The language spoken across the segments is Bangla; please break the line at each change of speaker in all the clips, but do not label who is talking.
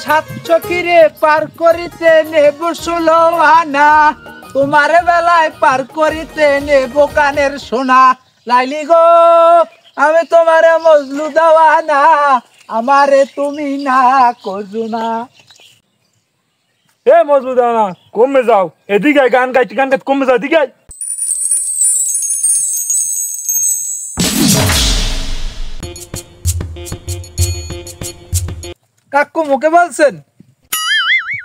সাত চকিরে পার করিতে নেব 16 আনা, তোমার বেলায় পার করিতে নেব কানের সোনা। লাইলি গো আমি তোমারে মজলু দেওয়ানা, আমারে তুমি না করো না।
এ মজলু দেওয়ানা কমে যাও, এদিকে গান গাইতে গান গাইতে কমে যাও, এদিকে
কাকু মুখে বলছেন?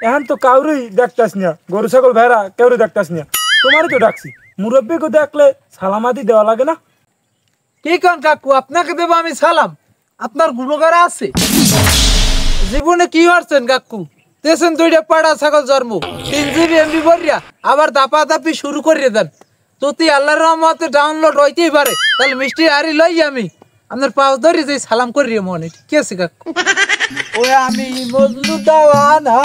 এখন তো কাউরই দেখতাস না, গরু ছাগল ভেড়া কেউরই দেখতাস না, তোমারই তো ডাকছি। মুরব্বীকে দেখলে সালামাতি দেওয়া লাগে না?
কি কন কাকু, আপনাকে দেব আমি সালাম? আপনার গুণগারা আছে? জীবনে কি হচ্ছেন কাকু? দেশেন 2টা পাড়া ছাগল জন্ম, 3 GB MB ভরিয়া আবার দাপা দাপি শুরু করিয়ে দেন। যদি আল্লাহর রহমতে ডাউনলোড হইতেই পারে তাহলে মিষ্টি আরি লই আমি আপনার পাও ধরে যে সালাম করিয়ে মনে। ঠিক আছে কাকু? ওই আমি মজলু দেওয়ানা।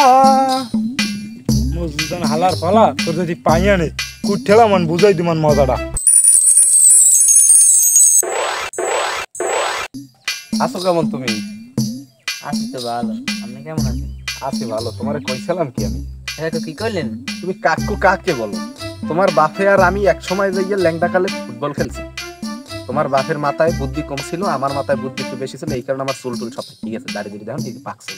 মজলু দেওয়ানা হালার ফালা, তোর যদি পাইয়া নে কুঠেলা মন বুঝাই দিমান মজাটা।
আছো কেমন তুমি?
আছি তো ভালো, আপনি কেমন আছেন?
আছি ভালো। তোমারে কইছিলাম কি আমি?
হ্যাঁ তো কি করলেন?
তুমি কাকু কাকে বলো? তোমার বাপে আর আমি এক সময় যাইয়ে ল্যাংডা কালে ফুটবল খেলছি। তোমার বাপের মাথায় বুদ্ধি কম ছিল, আমার মাথায় বুদ্ধি একটু বেশি ছিল, এই কারণে আমার চুল টুল সব ঠিক আছে, দাড়ি দাড়ি দেখুন এই পাকছে,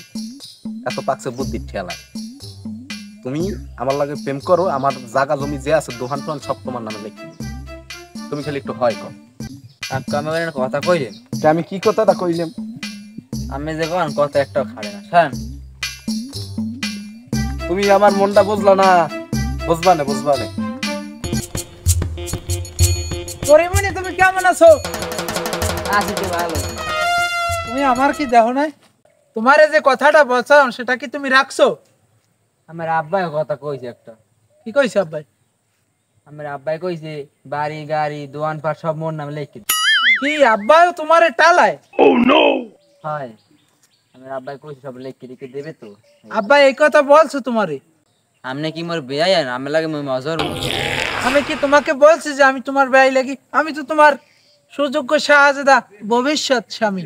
এত পাকছে বুদ্ধির ঠেলায়। তুমি আমার লাগে প্রেম করো, আমার জায়গা জমি যে আছে দোকান টোহান সব তোমার নামে লিখি, তুমি খালি একটু হয় কম।
আপনি আমার একটা কথা কইলেন?
আমি কি কথাটা কইলাম?
আমি যে কোন কথা একটাও খাড়ে না শুন।
তুমি আমার মনটা বুঝলা না, বুঝবা না বুঝবা না।
পরিমণি তুমি কেমন আছো?
আছি তো ভালো।
তুমি আমার কি দেখো নাই? তোমারে যে কথাটা বলছাম সেটা কি তুমি রাখছো?
আমার আব্বাই কথা কইছে একটা।
কি কইছে আব্বাই?
আমার আব্বাই কইছে বাড়ি গাড়ি দোকানপাট সব মোর নামে লিখে দিতে।
কি আব্বাই তোমারে টালায়?
হয়, আমার আব্বাই কইছে সব লিখে লিখে দেবে তো।
আব্বাই এই কথা বলছো তোমারে?
আপনি কি মোর বেয়াই না? আমি লাগে মই মজর।
আমি কি তোমাকে বলছি যে আমি তোমার ব্যয় লাগি? আমি তো তোমার সুযোগ্য শাহজাদা, ভবিষ্যৎ স্বামী।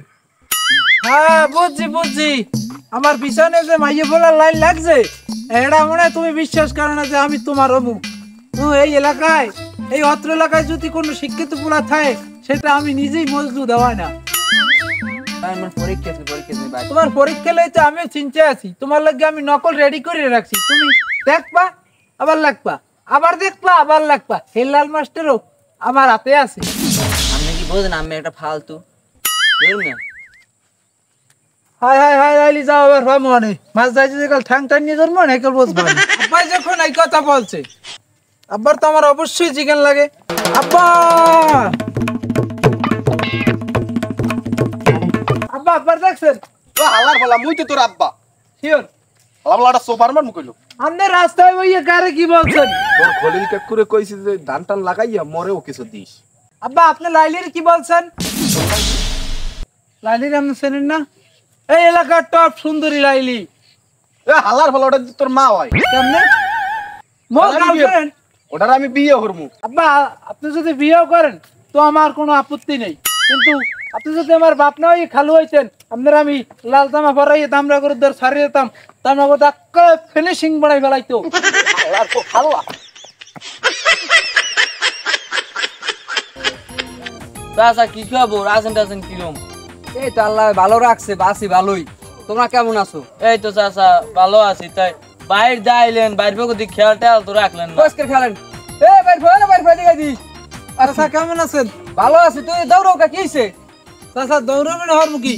হ্যাঁ বুঝছি বুঝছি, আমার পিছনে যে মাইয়ে ফোলার লাইন লাগছে এটা মনে হয় তুমি বিশ্বাস করো না যে আমি তোমার অমুক। এই এলাকায়, এই অত্র এলাকায় যদি কোনো শিক্ষিত পোলা থাকে সেটা আমি নিজেই মজলু দেওয়াই না।
আমার পরীক্ষা আছে, পরীক্ষা আছে ভাই।
তোমার পরীক্ষা লইতে আমিও চিন্তা আছি, তোমার লাগে আমি নকল রেডি করে রাখছি। তুমি দেখবা আবার লাগবা, আবার দেখবা আবার লাগবা। হেলাল মাস্টারও আমার হাতে আছে।
আপনি কি বোঝেন আমি একটা ফালতু? বুঝুন না?
হাই হাই হাই লাইলি যাও আবার ভামনে মাছ যাইছে যে কাল ঠ্যাং টাং নিয়ে জন্ম না কাল বুঝবা না। আব্বাই যখন এই কথা বলছে আব্বার তো আমার অবশ্যই চিকেন লাগে। আব্বা আব্বা আব্বার দেখছেন?
ও হালার বলা মুই তো তোর আব্বা।
শিওর?
হালাবলাটা সোপারমান মুকইলো।
আমাদের রাস্তায় বইয়ে কারে কি বলছেন?
তোর খলিল কাকুরে কইছি যে ধান টান লাগাইয়া মরেও কিছু দিস।
আব্বা আপনি লাইলির কি বলছেন? লাইলির আপনি চেনেন না? এই এলাকার টপ সুন্দরী লাইলি।
এ হালার বলা ওটা তোর মা হয়।
কেমনে? মোর গার্লফ্রেন্ড?
ওটার আমি বিয়ে করবো।
আব্বা আপনি যদি বিয়েও করেন তো আমার কোনো আপত্তি নেই, কিন্তু আপনি যদি আমার বাপ না হয়ে খালু হইতেন আপনার আমি লাল জামা পরাইয়ে তামরা করে ধর ছাড়িয়ে যেতাম, তামরা করে ফিনিশিং বানাই ফেলাইতো।
চাচা কি খবর? আছেন টাছেন কিরম?
এই তো আল্লাহ ভালো রাখছে, বাসি ভালোই। তোমরা কেমন আছো?
এই তো চাচা ভালো আছি। তাই বাইর যাইলেন, বাইর প্রতি খেয়াল টেয়াল তো রাখলেন না।
বস্কের খেলেন এ বাইর ফেলে না, বাইর ফেলে দিই দিস।
আচ্ছা কেমন আছেন?
ভালো আছি। তুই দৌড়াও কা কিছে?
চাচা দৌড়বেন হর মুখী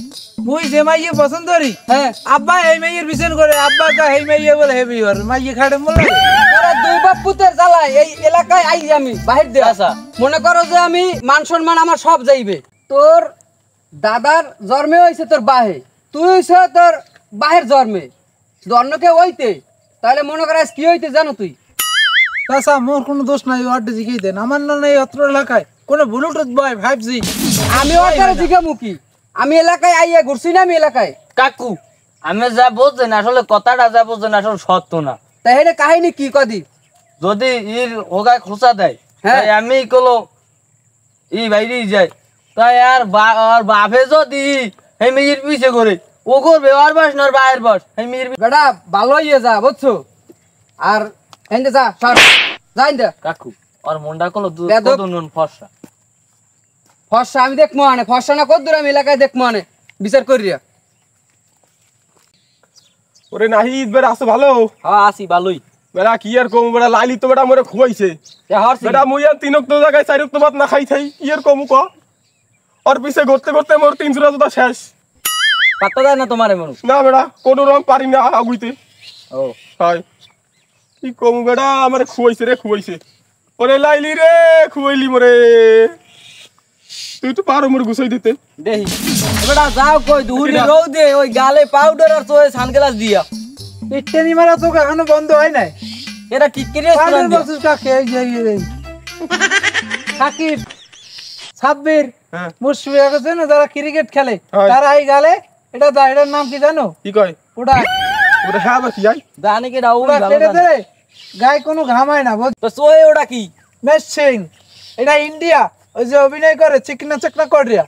মুই যে মাইয়ে পছন্দ করি,
হ্যাঁ
আব্বা এই মাইয়ের পিছন করে, আব্বা কা এই মাইয়ে বলে হেবি হর মাইয়ে খাড়ে বলে।
তোরা দুই বাপ পুতের জ্বালায় এই এলাকায় আই আমি বাহির দে।
আচ্ছা।
মনে করো যে আমি মান সম্মান আমার সব যাইবে। তোর দাদার জন্মে হইছে তোর বাহে, তুই হইছে তোর বাহের জন্মে, অন্যকে হইতে তাহলে মনে কর আজ কি হইতে জানো তুই?
চাচা মোর কোনো দোষ নাই, ওয়ার্ডে জিগেই দেন। আমার না এই অত্র এলাকায় কোনো ব্লুটুথ বয় 5G
আমি ওটারে জিগামু কি? আমি এলাকায় আইয়া ঘুরছি না, আমি এলাকায়।
কাকু আমি যা বলছেন আসলে কথাটা যা বলছেন আসলে সত্য না।
তাই এটা কাহিনী কি কদি?
যদি ইর হোগায় খোঁচা দেয়
হ্যাঁ।
তাই আমি কলো ই বাইরে যায়, তাই আর বাপে যদি এই মেয়ের পিছে করে ও করবে ওর বয়স না ওর বাইরের বয়স এই মেয়ের
বেটা ভালো হইয়ে যা বুঝছো আর এনতে যা সর যাই দে
কাকু ওর মনটা কোনো
বেদক।
কত নুন ফর্সা
ফর্সা আমি দেখবো আনে ফর্সা না কত দূর আমি এলাকায় দেখবো আনে বিচার করিয়া
ওরে নাহিদ বেড়া আছে ভালো
হ্যাঁ আসি ভালোই
বেড়া কি আর কম বেড়া লাইলি তো বেড়া মোরে খুয়াইছে বেড়া মুই আর তিনক তো জায়গায় চারক তো ভাত না খাই থাই কি আর কম ক ওর পিছে ঘুরতে ঘুরতে মোর 300 জোতা শেষ
পাত্তা দেয় না তোমার এমন
না বেড়া কোনো রকম পারি না আগুইতে
ও
হাই কি কম বেড়া আমারে খুয়াইছে রে খুয়াইছে ওরে লাইলি রে খুয়াইলি মোরে তুই তো পারো মোর গুছাই দিতে
দেখি বেটা যাও কই দুহুরি রোদে ওই গালে পাউডার আর তোয় সানগ্লাস দিয়া
পিট্টেনি মারা চোখ এখনো বন্ধ হয় নাই
এরা ঠিক করে
পাগল বলছিস কাকে এই যে সাকিব সাব্বির
হ্যাঁ
মুশফিক আছে না যারা ক্রিকেট খেলে
হয়।
তারা এই গালে এটা দা এটার নাম কি জানো
কি কয়
ওটা
ওরে হ্যাঁ বাকি যাই
জানি কি রাউ
ওটা কেটে দে গায়ে কোনো ঘামায় না বুঝ
তো সোয়ে ওটা কি
মেশিং এটা ইন্ডিয়া ওই যে অভিনয় করে চিকনা চিকনা করিয়া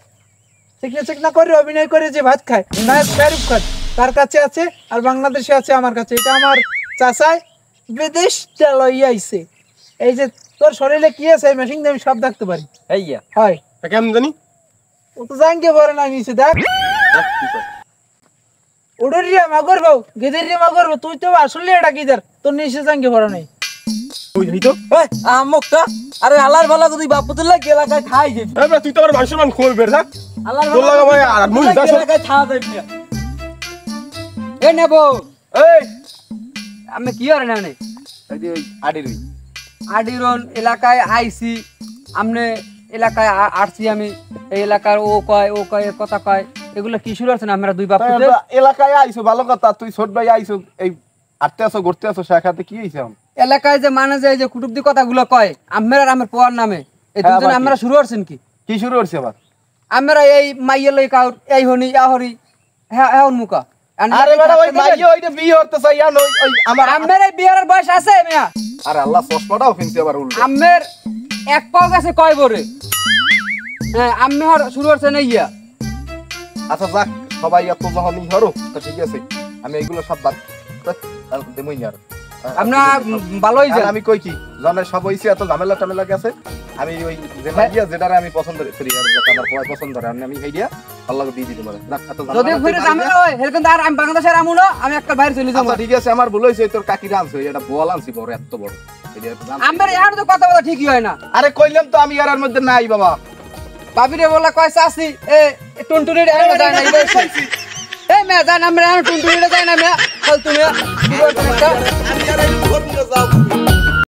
চিকনা চিকনা করে অভিনয় করে যে ভাত খায় নায়ক শাহরুখ খান তার কাছে আছে আর বাংলাদেশে আছে আমার কাছে এটা আমার চাচাই বিদেশ লইয়া আইছে এই যে তোর শরীরে কি আছে এই মেশিন দিয়ে আমি সব দেখতে পারি
এইয়া
হয়
কেমন জানি
ও তো জাঙ্গে পরে না নিচে দেখ উড়ের রিয়া মাগর বউ গেদের রিয়া মাগর বউ তুই তো আসলে এটা কি দার তোর নিচে জাঙ্গে পরে নাই
ওই যাই তো
এই আমকটা আরে আলার ভালা যদি বাপুতুল লাগে এলাকায় খাই যাবি
এই বেড়া তুই তো আমার মানুষমান খুয়াই বেড় থাক
আলার
তোর লাগা ভাই আর মুই যাস
এলাকায় খাওয়া যাবি না
এ নেবো
এই
আমি কি আর না নে
এই যে ওই আড়ি রুই
আডিরন এলাকায় আইছি আমনে এলাকায় আসছি আমি এই এলাকার ও কয় এ কথা কয় এগুলো কি শুরু আছে না আমরা দুই বাপ পুতে?
এলাকায় আইছো ভালো কথা তুই ছোট ভাই আইছো এই আটতে আছো ঘুরতে আছো শাখাতে কি হইছে এখন?
এলাকায় যে মানে যে কুটুবদি কথাগুলো কয় আমরা আর আমার পোয়ার নামে এই
হ্যাঁ,
দুজন
বাকি।
আমরা শুরু করছেন কি
কি শুরু করছে আবার
আমরা এই মাইয়ে লই কাউর এই হনি ইয়া হরি হ্যাঁ হ্যাঁ মুকা
আরে বেটা ওই মাইয়ে ওইটা বিয়ে হতে চাই আর ওই ওই আমার
আমের এই বিয়ার বয়স আছে মিয়া
আরে আল্লাহ চশমাটাও ফিনছে আবার উল্টো
আমের এক পাও গেছে কয় বরে হ্যাঁ আমি হর শুরু করছেন ইয়া
আচ্ছা যাক সবাই এত যখনই হরো তো ঠিক আছে আমি এইগুলো সব বাদ দেমই না আর।
আপনার ভালোই
আর
যান
আমি কই কি জনের সব হইছে এত ঝামেলা টামেলা গেছে আমি ওই যে মাইয়া যেটারে আমি পছন্দ করি আর যেটা আমার পয় পছন্দ করে আমি হেইডিয়া আল্লাহকে দিয়ে দিতে পারে রাখ এত
যদি ফিরে ঝামেলা হয় হেলকেন আর আমি বাংলাদেশের আমু না আমি একটা বাইরে চলে যাবো
আচ্ছা ঠিক আছে আমার ভুল হইছে তোর কাকি আনছে এটা বল আনছি বড় এত বড় এটা আনছি।
আমার ইয়ার তো কথা বলা ঠিকই হয় না
আরে কইলাম তো আমি আর মধ্যে নাই বাবা
বাবিরে বলা কয় চাষি এ টুনটুনি রে যায় না এ মে জান আমরা টুনটুনি রে যায় না মে চল তুমি
আমি আর এই ভোট